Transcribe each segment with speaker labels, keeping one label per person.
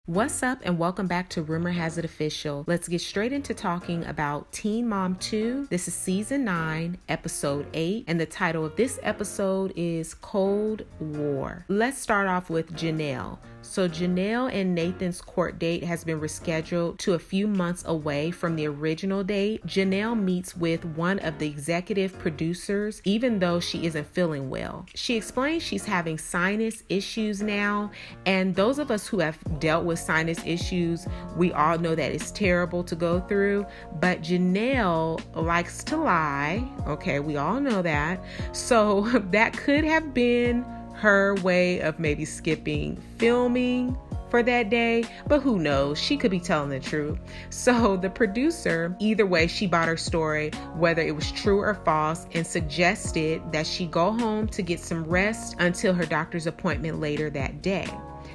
Speaker 1: What's up and welcome back to Rumor Has It Official. Let's get straight into talking about Teen Mom 2. This is season 9, episode 8, and the title of this episode is Cold War. Let's start off with Jenelle. So Jenelle and Nathan's court date has been rescheduled to a few months away from the original date. Jenelle meets with one of the executive producers, even though she isn't feeling well. She explains she's having sinus issues now, and those of us who have dealt with sinus issues, we all know that it's terrible to go through, but Jenelle likes to lie. Okay, we all know that. So that could have been her way of maybe skipping filming for that day, but who knows? She could be telling the truth. So the producer, either way, she bought her story, whether it was true or false, and suggested that she go home to get some rest until her doctor's appointment later that day.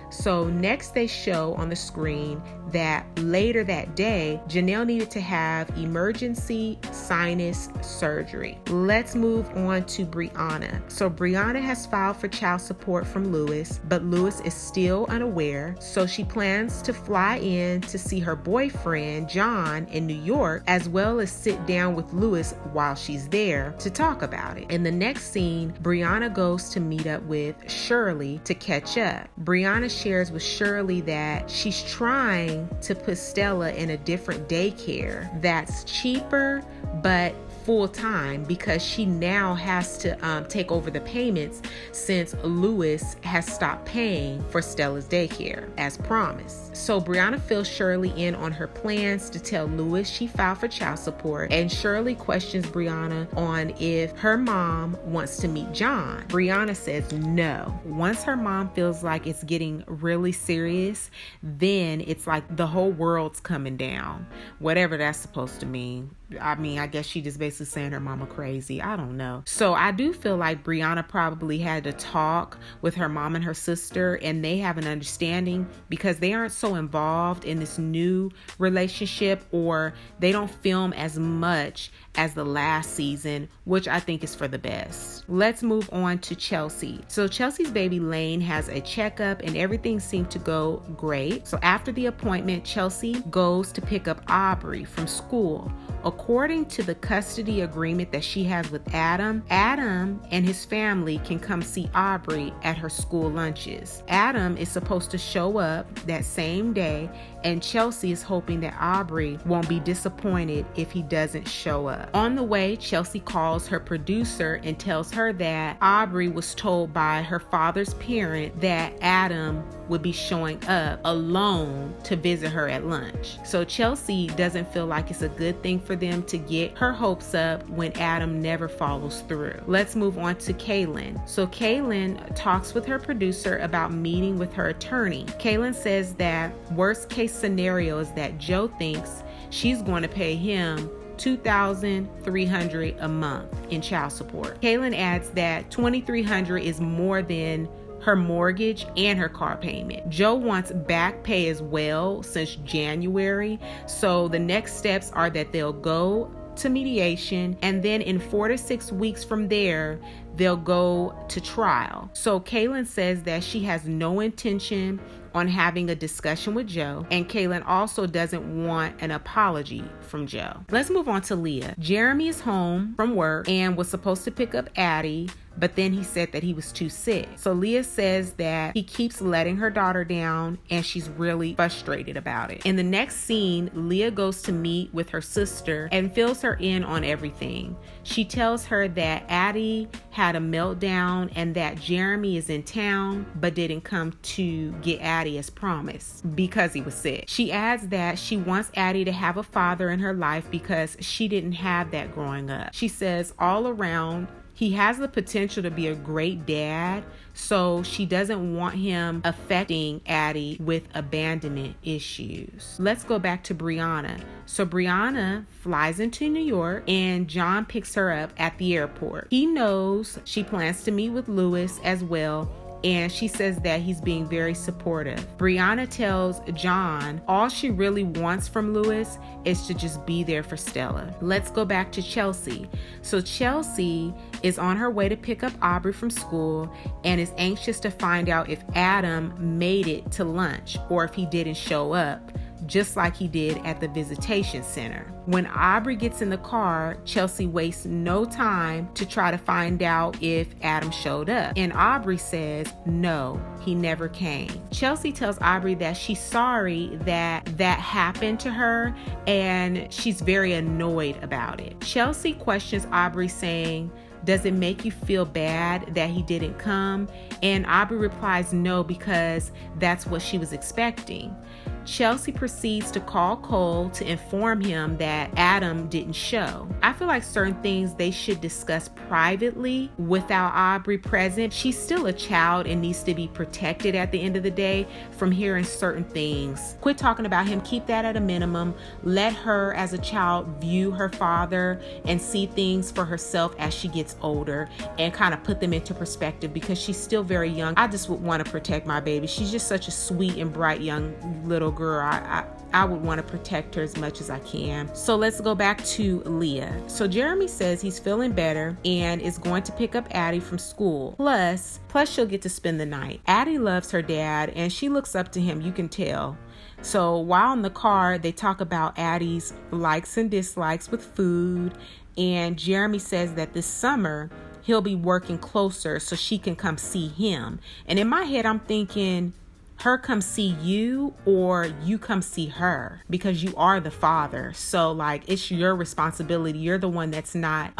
Speaker 1: So next they show on the screen that later that day, Jenelle needed to have emergency sinus surgery. Let's move on to Briana. So Briana has filed for child support from Lewis, but Lewis is still unaware. So she plans to fly in to see her boyfriend, John, in New York, as well as sit down with Lewis while she's there to talk about it. In the next scene, Briana goes to meet up with Shirley to catch up. Briana shares with Shirley that she's trying to put Stella in a different daycare that's cheaper but full-time because she now has to take over the payments since Lewis has stopped paying for Stella's daycare as promised. So Briana fills Shirley in on her plans to tell Lewis she filed for child support, and Shirley questions Briana on if her mom wants to meet John. Briana says no. Once her mom feels like it's getting really serious, then it's like the whole world's coming down, whatever that's supposed to mean. I guess she just basically saying her mama crazy. I don't know. So I do feel like Briana probably had to talk with her mom and her sister, and they have an understanding because they aren't so involved in this new relationship, or they don't film as much as the last season, which I think is for the best. Let's move on to Chelsea. So Chelsea's baby Lane has a checkup and everything seemed to go great. So after the appointment, Chelsea goes to pick up Aubree from school. According to the custody agreement that she has with Adam and his family can come see Aubree at her school lunches. Adam is supposed to show up that same day, and Chelsea is hoping that Aubree won't be disappointed if he doesn't show up. On the way, Chelsea calls her producer and tells her that Aubree was told by her father's parent that Adam would be showing up alone to visit her at lunch. So Chelsea doesn't feel like it's a good thing for them to get her hopes up when Adam never follows through. Let's move on to Kaylin. So Kaylin talks with her producer about meeting with her attorney. Kaylin says that worst case scenario is that Joe thinks she's going to pay him $2,300 a month in child support. Kaylin adds that $2,300 is more than her mortgage and her car payment. Joe wants back pay as well since January. So the next steps are that they'll go to mediation, and then in 4 to 6 weeks from there, they'll go to trial. So Kaylin says that she has no intention on having a discussion with Joe, and Kaylin also doesn't want an apology from Joe. Let's move on to Leah. Jeremy is home from work and was supposed to pick up Addie, but then he said that he was too sick. So Leah says that he keeps letting her daughter down and she's really frustrated about it. In the next scene, Leah goes to meet with her sister and fills her in on everything. She tells her that Addie had a meltdown and that Jeremy is in town but didn't come to get Addie as promised because he was sick. She adds that she wants Addie to have a father in her life because she didn't have that growing up. She says all around, he has the potential to be a great dad, so she doesn't want him affecting Addie with abandonment issues. Let's go back to Briana. So Briana flies into New York and John picks her up at the airport. He knows she plans to meet with Lewis as well, and she says that he's being very supportive. Briana tells John all she really wants from Louis is to just be there for Stella. Let's go back to Chelsea. So Chelsea is on her way to pick up Aubree from school and is anxious to find out if Adam made it to lunch or if he didn't show up, just like he did at the visitation center. When Aubree gets in the car, Chelsea wastes no time to try to find out if Adam showed up. And Aubree says, no, he never came. Chelsea tells Aubree that she's sorry that happened to her and she's very annoyed about it. Chelsea questions Aubree, saying, does it make you feel bad that he didn't come? And Aubree replies no, because that's what she was expecting. Chelsea proceeds to call Cole to inform him that Adam didn't show. I feel like certain things they should discuss privately without Aubree present. She's still a child and needs to be protected at the end of the day from hearing certain things. Quit talking about him. Keep that at a minimum. Let her as a child view her father and see things for herself as she gets older and kind of put them into perspective, because she's still very young. I just would want to protect my baby. She's just such a sweet and bright young little girl. I would want to protect her as much as I can. So let's go back to Leah. So Jeremy says he's feeling better and is going to pick up Addie from school. Plus she'll get to spend the night. Addie loves her dad and she looks up to him, you can tell. So while in the car, they talk about Addie's likes and dislikes with food, and Jeremy says that this summer he'll be working closer so she can come see him. And in my head, I'm thinking, her come see you or you come see her, because you are the father. So like, it's your responsibility. You're the one that's not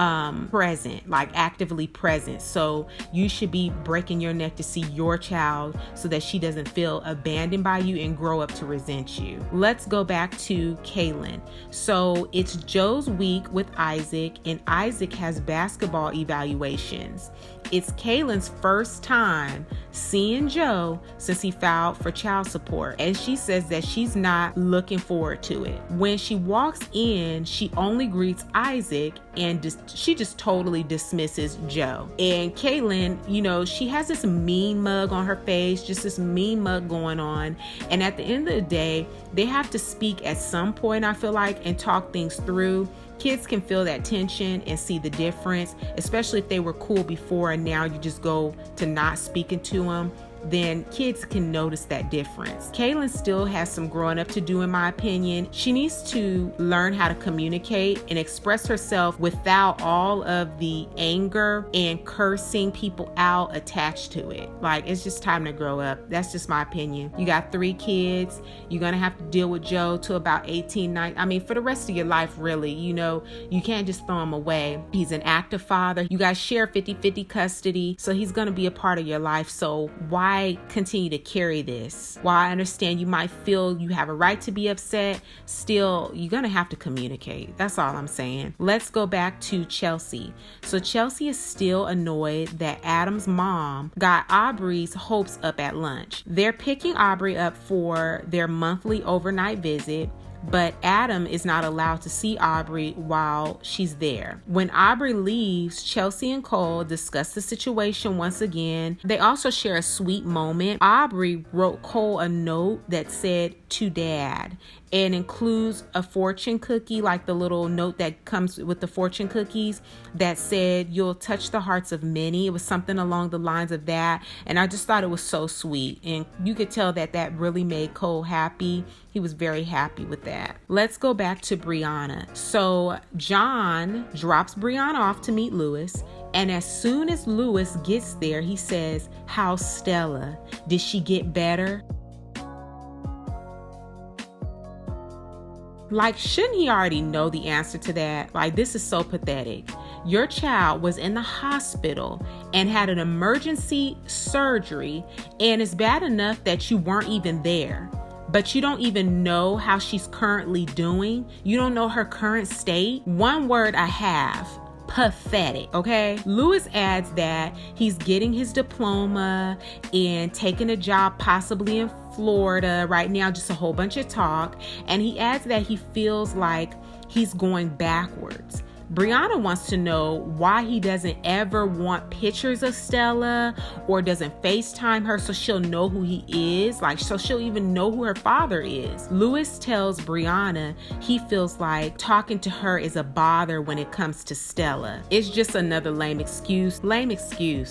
Speaker 1: present, like actively present. So you should be breaking your neck to see your child so that she doesn't feel abandoned by you and grow up to resent you. Let's go back to Kaylin. So it's Joe's week with Isaac, and Isaac has basketball evaluations. It's Kaylin's first time seeing Joe since he filed for child support, and she says that she's not looking forward to it. When she walks in, she only greets Isaac and she just totally dismisses Joe. And Kaylin, she has this mean mug on her face, just this mean mug going on. And at the end of the day, they have to speak at some point, I feel like, and talk things through. Kids can feel that tension and see the difference, especially if they were cool before and now you just go to not speaking to them. Then kids can notice that difference. Kaylin still has some growing up to do, in my opinion. She needs to learn how to communicate and express herself without all of the anger and cursing people out attached to it. Like, it's just time to grow up. That's just my opinion. You got 3 kids. You're going to have to deal with Joe till about 18, 19. I mean, for the rest of your life, really. You can't just throw him away. He's an active father. You guys share 50-50 custody. So he's going to be a part of your life. So why continue to carry this? While I understand you might feel you have a right to be upset, still, you're going to have to communicate. That's all I'm saying. Let's go back to Chelsea. So Chelsea is still annoyed that Adam's mom got Aubree's hopes up at lunch. They're picking Aubree up for their monthly overnight visit, but Adam is not allowed to see Aubree while she's there. When Aubree leaves, Chelsea and Cole discuss the situation once again. They also share a sweet moment. Aubree wrote Cole a note that said, "To Dad," and includes a fortune cookie, like the little note that comes with the fortune cookies, that said, "You'll touch the hearts of many." It was something along the lines of that, and I just thought it was so sweet, and you could tell that really made Cole happy. He was very happy with that. Let's go back to Briana. So John drops Briana off to meet Louis, and as soon as Louis gets there, he says, "How's Stella? Did she get better?" Like, shouldn't he already know the answer to that? Like, this is so pathetic. Your child was in the hospital and had an emergency surgery, and it's bad enough that you weren't even there. But you don't even know how she's currently doing. You don't know her current state. One word I have: pathetic. Okay. Louis adds that he's getting his diploma and taking a job possibly in Florida right now, just a whole bunch of talk. And he adds that he feels like he's going backwards. Briana wants to know why he doesn't ever want pictures of Stella or doesn't FaceTime her so she'll know who he is, like so she'll even know who her father is. Louis tells Briana he feels like talking to her is a bother when it comes to Stella. It's just another lame excuse,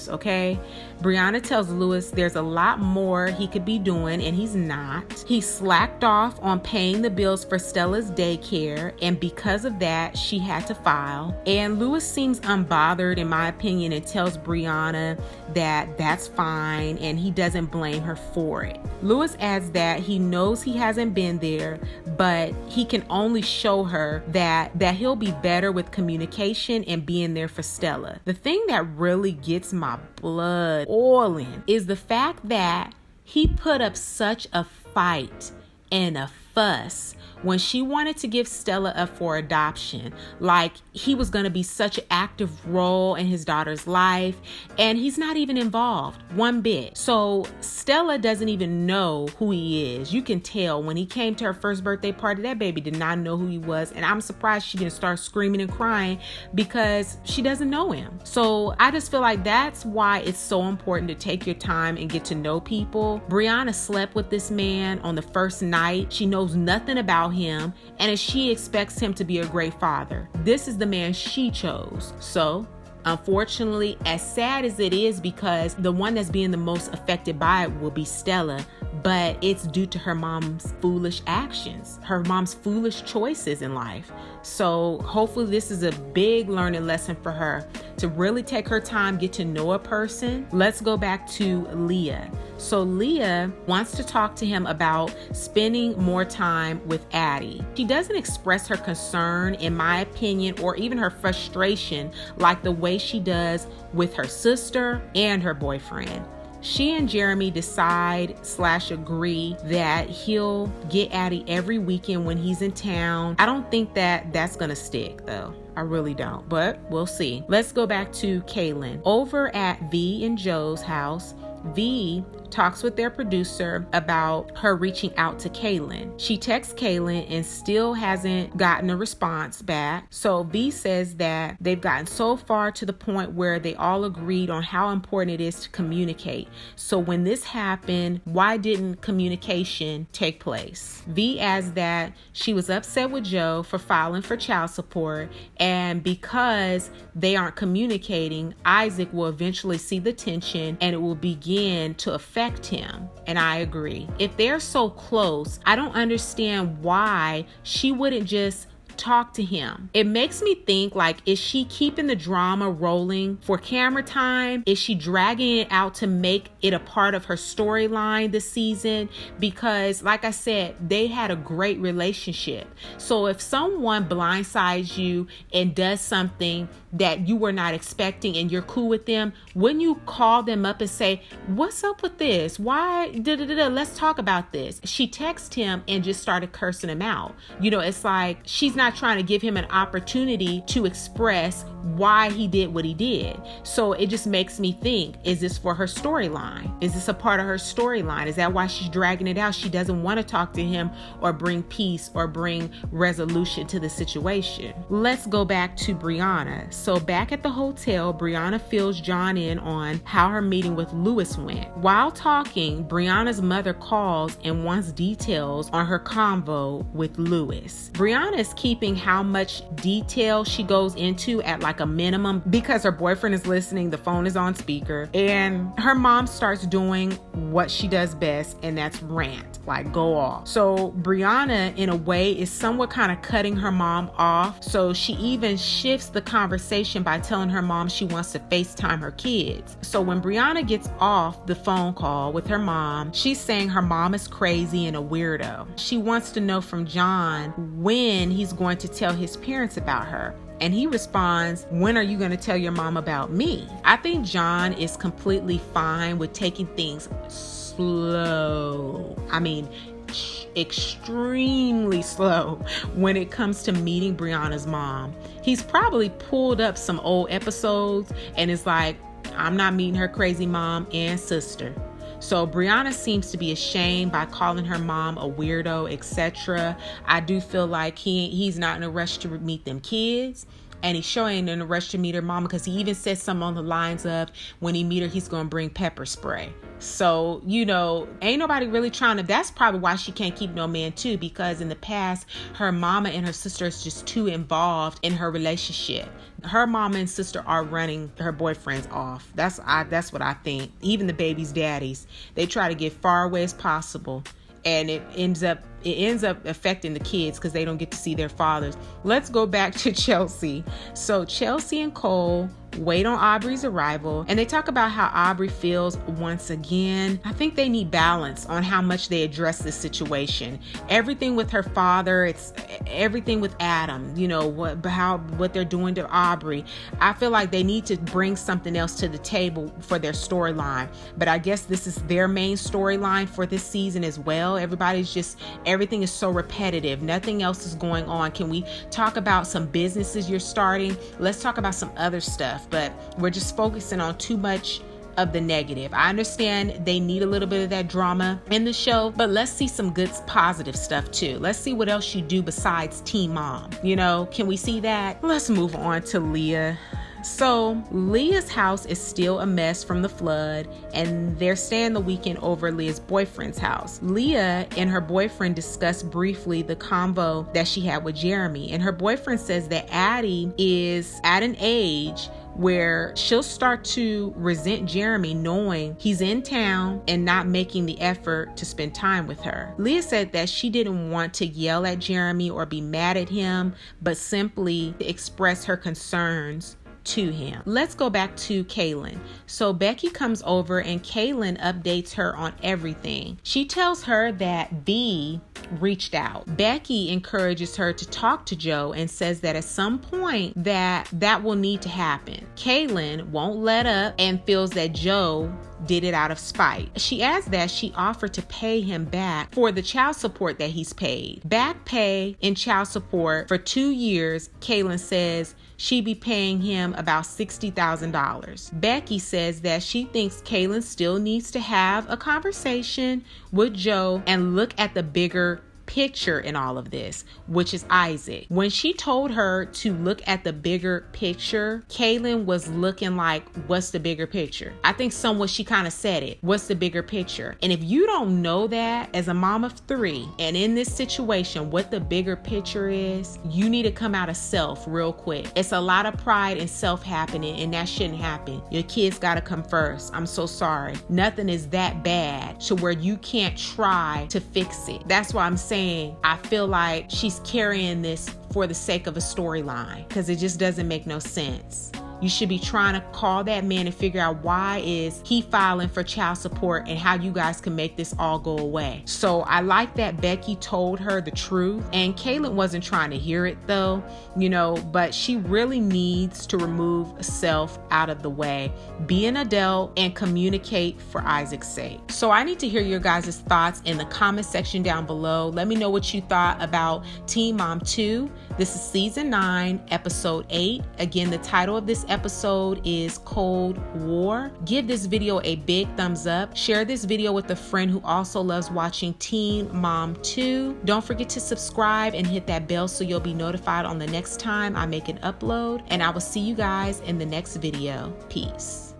Speaker 1: okay? Briana tells Louis there's a lot more he could be doing and he's not. He slacked off on paying the bills for Stella's daycare, and because of that, she had to file. And Louis seems unbothered, in my opinion, and tells Briana that that's fine and he doesn't blame her for it. Louis adds that he knows he hasn't been there, but he can only show her that he'll be better with communication and being there for Stella. The thing that really gets my blood boiling is the fact that he put up such a fight and a fuss when she wanted to give Stella up for adoption. Like he was going to be such an active role in his daughter's life, and he's not even involved one bit. So Stella doesn't even know who he is. You can tell when he came to her first birthday party, that baby did not know who he was, and I'm surprised she didn't start screaming and crying because she doesn't know him. So I just feel like that's why it's so important to take your time and get to know people. Briana slept with this man on the first night. She knows nothing about him, and she expects him to be a great father. This is the man she chose. So unfortunately, as sad as it is, because the one that's being the most affected by it will be Stella, but it's due to her mom's foolish actions, her mom's foolish choices in life. So hopefully this is a big learning lesson for her to really take her time, get to know a person. Let's go back to Leah. So Leah wants to talk to him about spending more time with Addie. She doesn't express her concern, in my opinion, or even her frustration like the way she does with her sister and her boyfriend. She and Jeremy decide/agree that he'll get Addie every weekend when he's in town. I don't think that that's gonna stick though. I really don't, but we'll see. Let's go back to Kaylin. Over at V and Jo's house, V talks with their producer about her reaching out to Kaylin. She texts Kaylin and still hasn't gotten a response back. So V says that they've gotten so far to the point where they all agreed on how important it is to communicate. So when this happened, why didn't communication take place? V adds that she was upset with Jo for filing for child support, and because they aren't communicating, Isaac will eventually see the tension and it will begin to affect him. And I agree. If they're so close, I don't understand why she wouldn't just talk to him. It makes me think, like, is she keeping the drama rolling for camera time? Is she dragging it out to make it a part of her storyline this season? Because like I said, they had a great relationship. So if someone blindsides you and does something that you were not expecting and you're cool with them, wouldn't you call them up and say, what's up with this? Why? Let's talk about this. She texted him and just started cursing him out. You know, it's like she's not trying to give him an opportunity to express why he did what he did. So it just makes me think, is this for her storyline? Is this a part of her storyline? Is that why she's dragging it out? She doesn't want to talk to him or bring peace or bring resolution to the situation. Let's go back to Briana. So back at the hotel, Briana fills John in on how her meeting with Louis went. While talking, Briana's mother calls and wants details on her convo with Louis. Briana is keeping how much detail she goes into at like a minimum because her boyfriend is listening, the phone is on speaker, and her mom starts doing what she does best, and that's rant, like go off. So Briana, in a way, is somewhat kind of cutting her mom off. So she even shifts the conversation by telling her mom she wants to FaceTime her kids. So when Briana gets off the phone call with her mom, she's saying her mom is crazy and a weirdo. She wants to know from John when he's going to tell his parents about her. And he responds, when are you going to tell your mom about me? I think John is completely fine with taking things slow. I mean, extremely slow when it comes to meeting Briana's mom. He's probably pulled up some old episodes and is like, I'm not meeting her crazy mom and sister. So Briana seems to be ashamed by calling her mom a weirdo, etc. I do feel like he's not in a rush to meet them kids. And he sure ain't in a rush to meet her mama, because he even said something on the lines of, when he meet her, he's going to bring pepper spray. So, ain't nobody really trying to, that's probably why she can't keep no man too, because in the past, her mama and her sister is just too involved in her relationship. Her mama and sister are running her boyfriends off. That's what I think. Even the baby's daddies, they try to get far away as possible. And it ends up affecting the kids because they don't get to see their fathers. Let's go back to Chelsea. So Chelsea and Cole wait on Aubree's arrival, and they talk about how Aubree feels once again. I think they need balance on how much they address this situation. Everything with her father, it's everything with Adam, what they're doing to Aubree. I feel like they need to bring something else to the table for their storyline. But I guess this is their main storyline for this season as well. Everything is so repetitive. Nothing else is going on. Can we talk about some businesses you're starting? Let's talk about some other stuff. But we're just focusing on too much of the negative. I understand they need a little bit of that drama in the show, but let's see some good positive stuff too. Let's see what else you do besides Teen Mom. Can we see that? Let's move on to Leah. So Leah's house is still a mess from the flood, and they're staying the weekend over Leah's boyfriend's house. Leah and her boyfriend discussed briefly the convo that she had with Jeremy, and her boyfriend says that Addie is at an age where she'll start to resent Jeremy knowing he's in town and not making the effort to spend time with her. Leah said that she didn't want to yell at Jeremy or be mad at him, but simply express her concerns to him. Let's go back to Kaylin. So Becky comes over and Kaylin updates her on everything. She tells her that V reached out. Becky encourages her to talk to Jo and says that at some point that will need to happen. Kaylin won't let up and feels that Jo did it out of spite. She adds that she offered to pay him back for the child support that he's paid. Back pay and child support for 2 years, Kaylin says she'd be paying him about $60,000. Becky says that she thinks Kaylin still needs to have a conversation with Jo and look at the bigger picture in all of this, which is Isaac. When she told her to look at the bigger picture, Kaylin was looking like, what's the bigger picture? I think somewhat she kind of said it. What's the bigger picture? And if you don't know that as a mom of 3 and in this situation, what the bigger picture is, you need to come out of self real quick. It's a lot of pride and self happening, and that shouldn't happen. Your kids got to come first. I'm so sorry. Nothing is that bad to where you can't try to fix it. That's why I'm saying I feel like she's carrying this for the sake of a storyline, because it just doesn't make no sense. You should be trying to call that man and figure out why is he filing for child support and how you guys can make this all go away. So I like that Becky told her the truth, and Kaylin wasn't trying to hear it though, but she really needs to remove self out of the way, be an adult, and communicate for Isaac's sake. So I need to hear your guys' thoughts in the comment section down below. Let me know what you thought about Teen Mom 2. This is season 9, episode 8. Again, the title of this episode is Cold War. Give this video a big thumbs up. Share this video with a friend who also loves watching Teen Mom 2. Don't forget to subscribe and hit that bell so you'll be notified on the next time I make an upload. And I will see you guys in the next video. Peace.